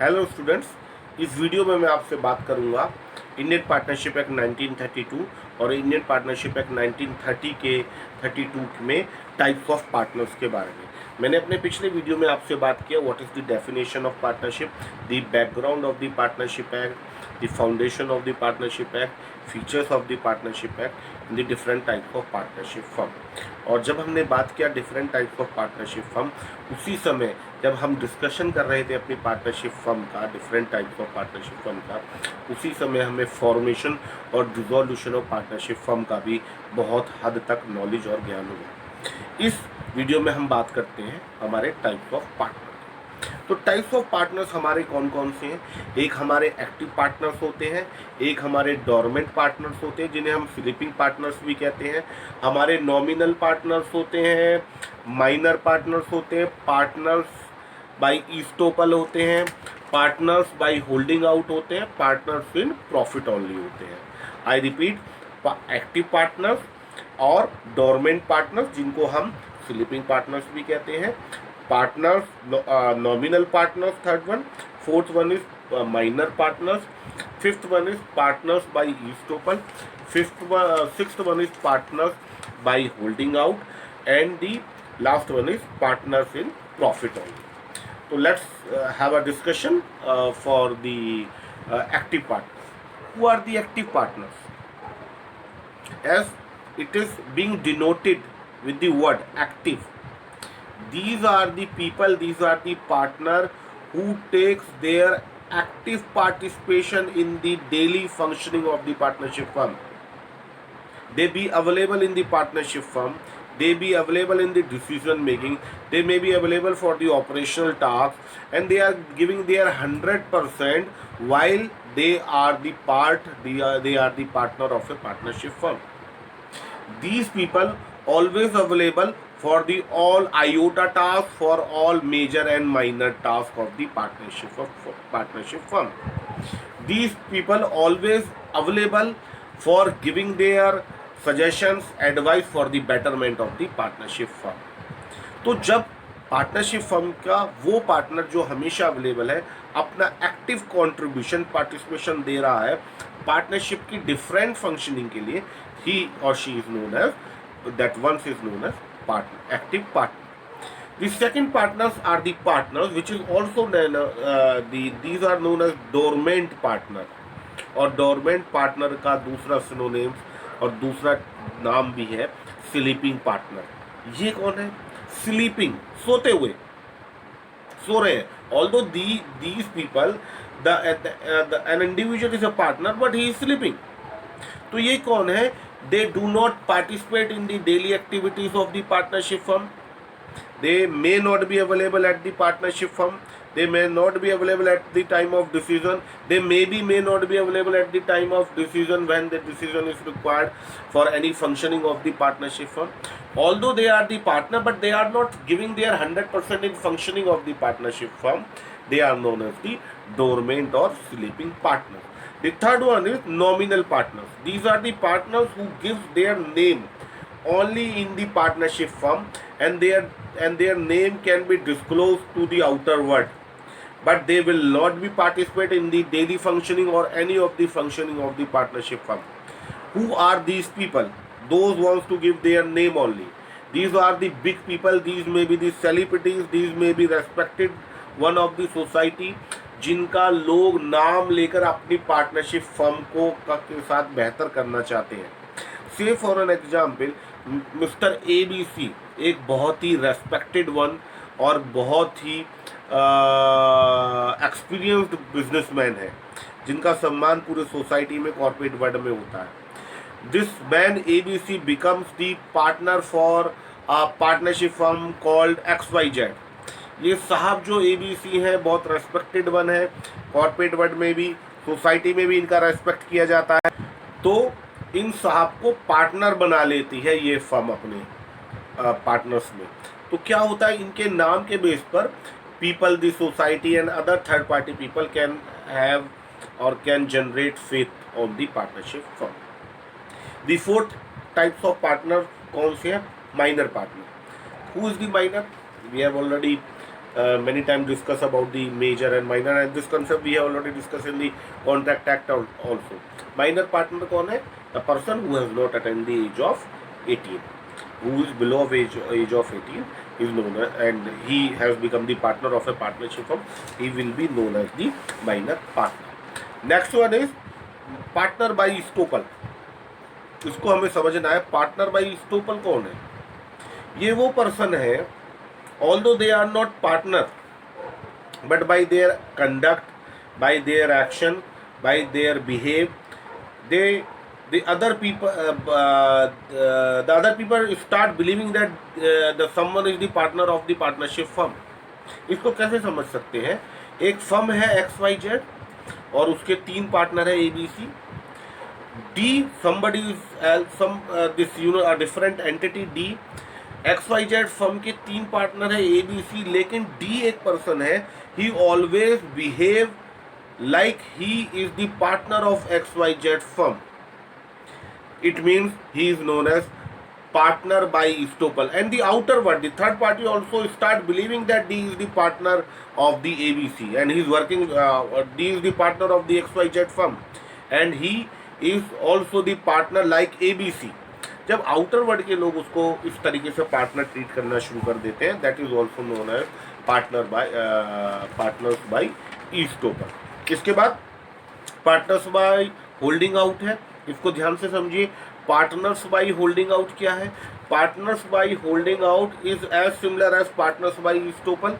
Hello students, इस video में मैं आपसे बात करूंगा इंडियन पार्टनरशिप एक्ट 1932 और इंडियन पार्टनरशिप एक्ट 1930 के 32 में टाइप्स ऑफ पार्टनर्स के बारे में। मैंने अपने पिछले वीडियो में आपसे बात किया what is the definition of partnership, the background of the partnership act, the foundation of the partnership act, features of the partnership act, the different types of partnership firm. और जब हमने बात किया different types of partnership firm, उसी समय जब हम discussion कर रहे थे अपनी पार्टनरशिप फर्म का, different types of partnership firm का, उसी समय हमें फॉर्मेशन और डिसोल्यूशन ऑफ पार्टनरशिप फर्म का भी बहुत हद तक नॉलेज और ज्ञान हुआ। इस वीडियो में हम बात करते हैं हमारे टाइप्स ऑफ पार्टनर। तो टाइप्स ऑफ पार्टनर्स हमारे कौन कौन से हैं? एक हमारे एक्टिव पार्टनर्स होते हैं, एक हमारे डोरमेंट पार्टनर्स होते हैं जिन्हें हम स्लीपिंग पार्टनर्स भी कहते हैं, हमारे नॉमिनल पार्टनर्स होते हैं, माइनर पार्टनर्स होते हैं, पार्टनर्स बाय ईस्टोपल होते हैं, पार्टनर्स बाय होल्डिंग आउट होते हैं, पार्टनर्स इन प्रॉफिट ओनली होते हैं। आई रिपीट, एक्टिव पार्टनर्स और डोरमेंट पार्टनर्स जिनको हम स्लीपिंग पार्टनर्स भी कहते हैं, partners nominal partners third one, fourth one is minor partners, fifth one is partners by estoppel, sixth one is partners by holding out and the last one is partners in profit only. So let's have a discussion for the active partners. Who are the active partners? As it is being denoted with the word active, these are the people, these are the partner who takes their active participation in the daily functioning of the partnership firm. They be available in the partnership firm, they be available in the decision making, they may be available for the operational tasks, and they are giving their 100% while they are the partner of a partnership firm. These people always available for the all iota tasks, for all major and minor tasks of the partnership firm. These people always available for giving their suggestions, advice for the betterment of the partnership firm. तो जब partnership firm का वो partner जो हमेशा available है, अपना active contribution participation दे रहा है पार्टनरशिप की डिफरेंट फंक्शनिंग के लिए, ही और she is known as that once is known as partner, active partner. The second partners are the partners which is also these are known as dormant partner. और dormant partner का दूसरा synonyms और दूसरा नाम भी है sleeping partner. ये कौन है? स्लीपिंग, सोते हुए, सो रहे हैं. Although these people an individual is a partner but he is sleeping. तो ये कौन है? They do not participate in the daily activities of the partnership firm. They may not be available at the partnership firm. They may not be available at the time of decision. They may not be available at the time of decision when the decision is required for any functioning of the partnership firm. Although they are the partner, but they are not giving their 100% in functioning of the partnership firm. They are known as the dormant or sleeping partner. The third one is nominal partners. These are the partners who give their name only in the partnership firm, and their name can be disclosed to the outer world, but they will not be participate in the daily functioning or any of the functioning of the partnership firm. Who are these people? Those wants to give their name only. These are the big people, these may be the celebrities, these may be respected one of the society, जिनका लोग नाम लेकर अपनी partnership firm को के साथ बेहतर करना चाहते हैं. से for an example, mister ABC एक बहुत ही रेस्पेक्टेड वन और बहुत ही एक्सपीरियंस्ड बिजनेसमैन है जिनका सम्मान पूरे सोसाइटी में, कॉर्पोरेट वर्ल्ड में होता है. This man ABC becomes the partner for a partnership firm called XYZ. ये साहब जो ABC हैं बहुत रेस्पेक्टेड वन है, कॉर्पोरेट वर्ल्ड में भी, सोसाइटी में भी इनका रेस्पेक्ट किया जाता है. तो इन साहब को पार्टनर बना लेती है ये फर्म अपने पार्टनर्स में. तो क्या होता है, इनके नाम के बेस पर people, the society and other third party people can have और can generate faith on the partnership firm. The fourth types of partner कौन से हैं? Minor partner. Who is the minor? We have already many times discuss about the major and minor, and this concept we have already discussed in the contract act also. Minor partner कौन है? The person who has not attained the age of 18, who is below age of 18 is known as, and he has become the partner of a partnership firm, he will be known as the minor partner. Next one is partner by estoppel. इसको हमें समझना है. Partner by estoppel कौन है? ये वो person है, although they are not partner, but by their conduct, by their action, by their behave, the other people the other people start believing that the someone is the partner of the partnership firm. इसको कैसे समझ सकते हैं? एक firm है XYZ और उसके 3 partner है ABC. D somebody else, this a different entity D. XYZ firm के 3 पार्टनर है ABC, लेकिन D एक पर्सन है. He always behave like he is the partner of XYZ firm. It means he is known as partner by estoppel. And the outer one, the third party also start believing that D is the partner of the ABC, and he is working, D is the partner of the XYZ firm, and he is also the partner like ABC. जब outer word के लोग उसको इस तरीके से partner treat करना शुरू कर देते हैं, that is also known as partners by estoppel. इसके बाद पार्टनर्स बाय होल्डिंग आउट है. इसको ध्यान से समझिए. पार्टनर्स बाय होल्डिंग आउट क्या है? Partners by holding out is as similar as partners by estoppel.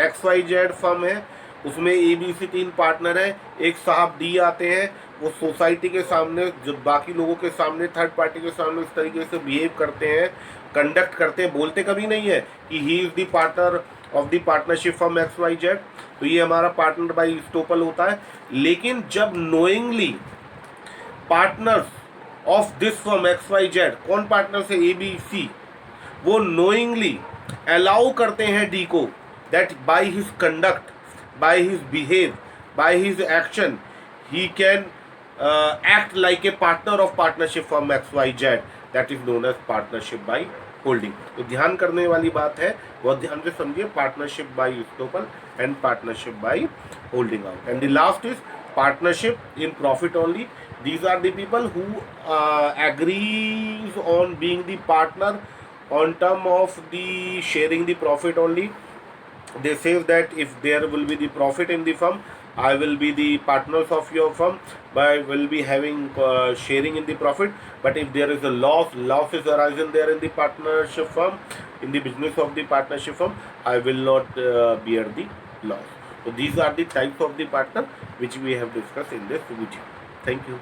XYZ firm है, उसमें ABC 3 पार्टनर है. एक साहब D आते हैं, वो सोसाइटी के सामने, जो बाकी लोगों के सामने, थर्ड पार्टी के सामने इस तरीके से बिहेव करते हैं, कंडक्ट करते हैं. बोलते कभी नहीं है कि he is the partner of the partnership firm XYZ. तो ये हमारा पार्टनर बाय estoppel होता है. लेकिन जब knowingly partners of this firm XYZ, कौन पार्टनर से? ABC, वो नोइंगली अलाउ करते हैं D को, that by his conduct, by his behave, by his action, he can act like a partner of partnership firm XYZ. That is known as partnership by holding. तो ध्यान करने वाली बात है, बहुत ध्यान से समझिए. partnership by estoppel and partnership by holding out. And the last is partnership in profit only. These are the people who agrees on being the partner on term of the sharing the profit only. They say that if there will be the profit in the firm, I will be the partners of your firm, but I will be having sharing in the profit. But if there is a loss is arising there in the partnership firm, in the business of the partnership firm, I will not bear the loss. So these are the types of the partner which we have discussed in this video. Thank you.